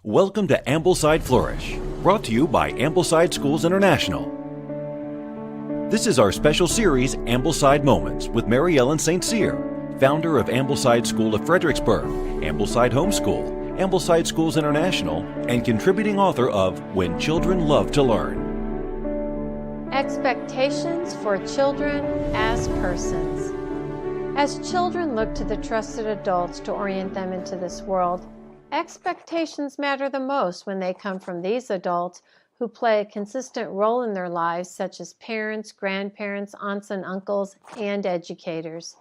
Welcome to Ambleside Flourish, brought to you by Ambleside Schools International. This is our special series, Ambleside Moments, with Mary Ellen St. Cyr, founder of Ambleside School of Fredericksburg, Ambleside Homeschool, Ambleside Schools International, and contributing author of When Children Love to Learn. Expectations for children as persons. As children look to the trusted adults to orient them into this world, expectations matter the most when they come from these adults who play a consistent role in their lives, such as parents, grandparents, aunts and uncles, and educators.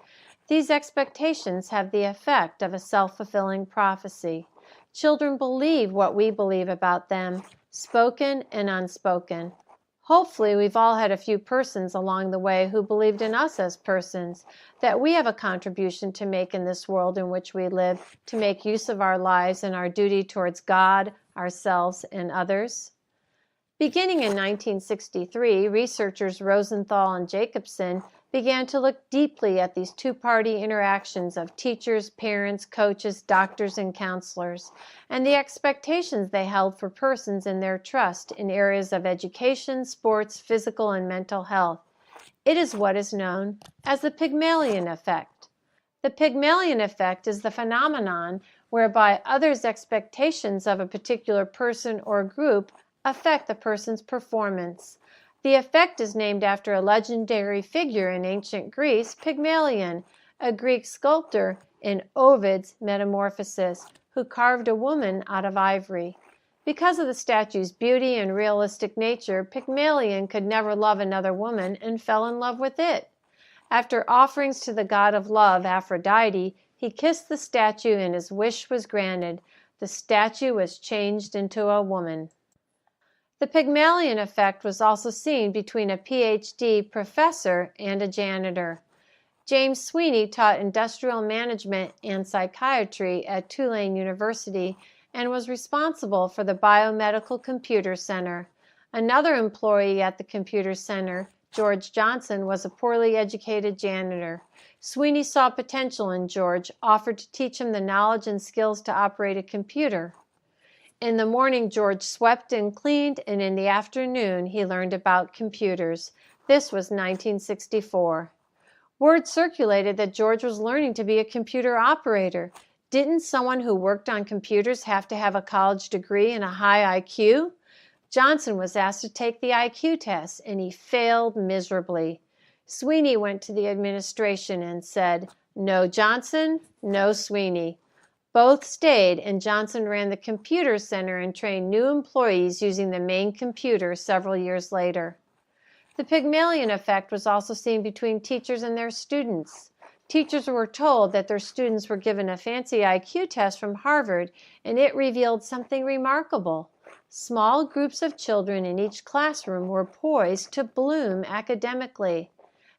These expectations have the effect of a self-fulfilling prophecy. Children believe what we believe about them, spoken and unspoken. Hopefully, we've all had a few persons along the way who believed in us as persons, that we have a contribution to make in this world in which we live, to make use of our lives and our duty towards God, ourselves, and others. Beginning in 1963, researchers Rosenthal and Jacobson began to look deeply at these two-party interactions of teachers, parents, coaches, doctors, and counselors, and the expectations they held for persons in their trust in areas of education, sports, physical, and mental health. It is what is known as the Pygmalion effect. The Pygmalion effect is the phenomenon whereby others' expectations of a particular person or group affect the person's performance. The effect is named after a legendary figure in ancient Greece, Pygmalion, a Greek sculptor in Ovid's Metamorphoses, who carved a woman out of ivory. Because of the statue's beauty and realistic nature, Pygmalion could never love another woman and fell in love with it. After offerings to the god of love, Aphrodite, he kissed the statue and his wish was granted. The statue was changed into a woman. The Pygmalion effect was also seen between a PhD professor and a janitor. James Sweeney taught industrial management and psychiatry at Tulane University and was responsible for the Biomedical Computer Center. Another employee at the computer center, George Johnson, was a poorly educated janitor. Sweeney saw potential in George, offered to teach him the knowledge and skills to operate a computer. In the morning, George swept and cleaned, and in the afternoon, he learned about computers. This was 1964. Word circulated that George was learning to be a computer operator. Didn't someone who worked on computers have to have a college degree and a high IQ? Johnson was asked to take the IQ test, and he failed miserably. Sweeney went to the administration and said, "No Johnson, no Sweeney." Both stayed, and Johnson ran the computer center and trained new employees using the main computer several years later. The Pygmalion effect was also seen between teachers and their students. Teachers were told that their students were given a fancy IQ test from Harvard, and it revealed something remarkable. Small groups of children in each classroom were poised to bloom academically.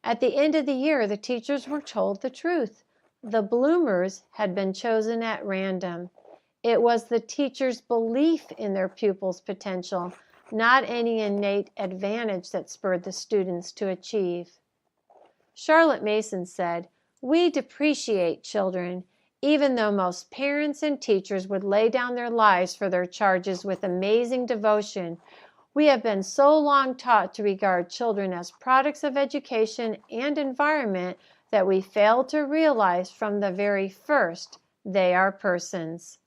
At the end of the year, the teachers were told the truth. The bloomers had been chosen at random. It was the teacher's belief in their pupils' potential, not any innate advantage, that spurred the students to achieve. Charlotte Mason said, "We depreciate children, even though most parents and teachers would lay down their lives for their charges with amazing devotion. We have been so long taught to regard children as products of education and environment that we fail to realize from the very first they are persons."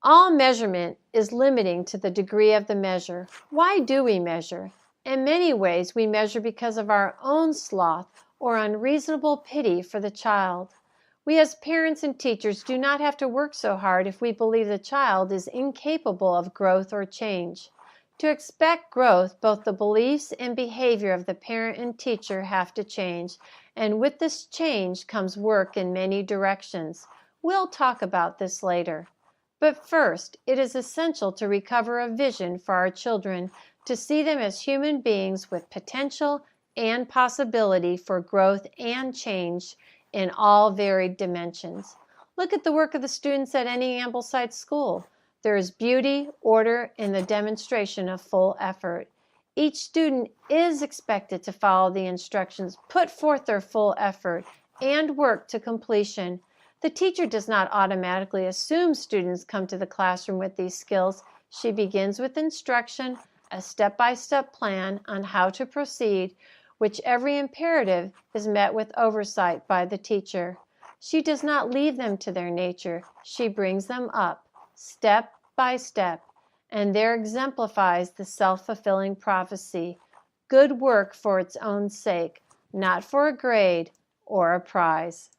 All measurement is limiting to the degree of the measure. Why do we measure? In many ways, we measure because of our own sloth or unreasonable pity for the child. We as parents and teachers do not have to work so hard if we believe the child is incapable of growth or change. To expect growth, both the beliefs and behavior of the parent and teacher have to change, and with this change comes work in many directions. We'll talk about this later. But first, it is essential to recover a vision for our children, to see them as human beings with potential and possibility for growth and change in all varied dimensions. Look at the work of the students at any Ambleside school. There is beauty, order, and the demonstration of full effort. Each student is expected to follow the instructions, put forth their full effort, and work to completion. The teacher does not automatically assume students come to the classroom with these skills. She begins with instruction, a step-by-step plan on how to proceed, which every imperative is met with oversight by the teacher. She does not leave them to their nature. She brings them up, step by step, and there exemplifies the self-fulfilling prophecy, good work for its own sake, not for a grade or a prize.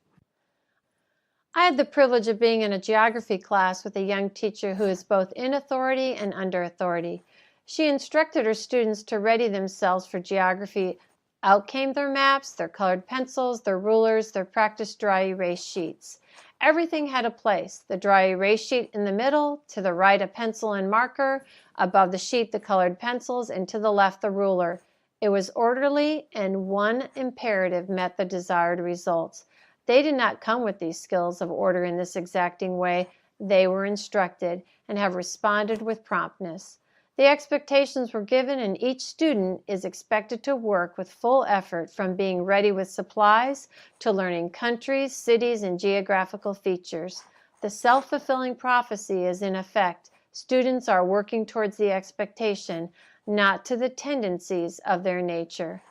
I had the privilege of being in a geography class with a young teacher who is both in authority and under authority. She instructed her students to ready themselves for geography. Out came their maps, their colored pencils, their rulers, their practice dry erase sheets. Everything had a place. The dry erase sheet in the middle, to the right a pencil and marker, above the sheet the colored pencils, and to the left the ruler. It was orderly, and one imperative met the desired results. They did not come with these skills of order in this exacting way. They were instructed and have responded with promptness. The expectations were given, and each student is expected to work with full effort, from being ready with supplies to learning countries, cities, and geographical features. The self-fulfilling prophecy is in effect. Students are working towards the expectation, not to the tendencies of their nature.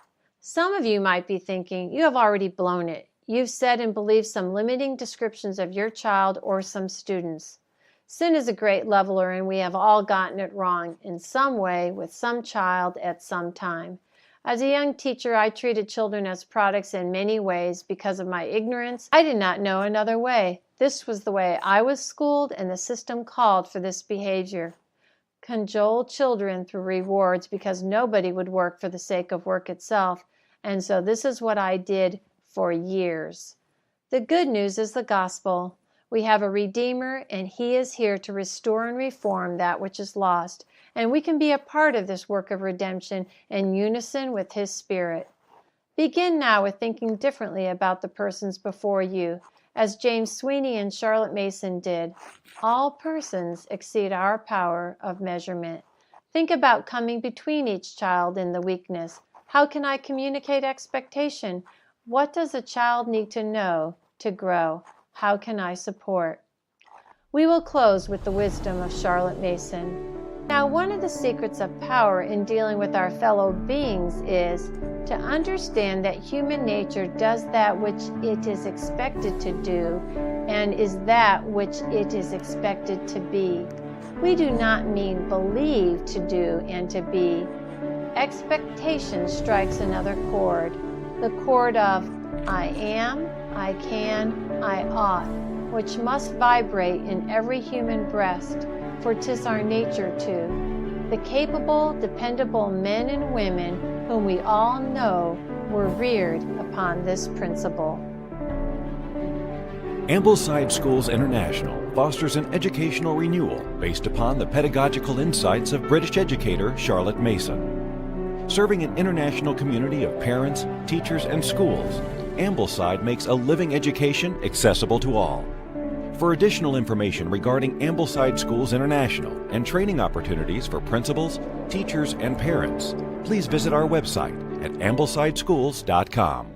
Some of you might be thinking, you have already blown it. You've said and believed some limiting descriptions of your child or some students. Sin is a great leveler, and we have all gotten it wrong in some way with some child at some time. As a young teacher, I treated children as products in many ways because of my ignorance. I did not know another way. This was the way I was schooled, and the system called for this behavior. Cajole children through rewards because nobody would work for the sake of work itself, and so this is what I did for years. The good news is the gospel. We have a Redeemer, and He is here to restore and reform that which is lost, and we can be a part of this work of redemption in unison with His Spirit. Begin now with thinking differently about the persons before you, as James Sweeney and Charlotte Mason did. All persons exceed our power of measurement. Think about coming between each child in the weakness. How can I communicate expectation? What does a child need to know to grow? How can I support? We will close with the wisdom of Charlotte Mason. Now, one of the secrets of power in dealing with our fellow beings is to understand that human nature does that which it is expected to do and is that which it is expected to be. We do not mean believe to do and to be. Expectation strikes another chord, the chord of I am, I can, I ought, which must vibrate in every human breast, for 'tis our nature to. The capable, dependable men and women whom we all know were reared upon this principle. Ambleside Schools International fosters an educational renewal based upon the pedagogical insights of British educator Charlotte Mason. Serving an international community of parents, teachers, and schools, Ambleside makes a living education accessible to all. For additional information regarding Ambleside Schools International and training opportunities for principals, teachers, and parents, please visit our website at amblesidschools.com.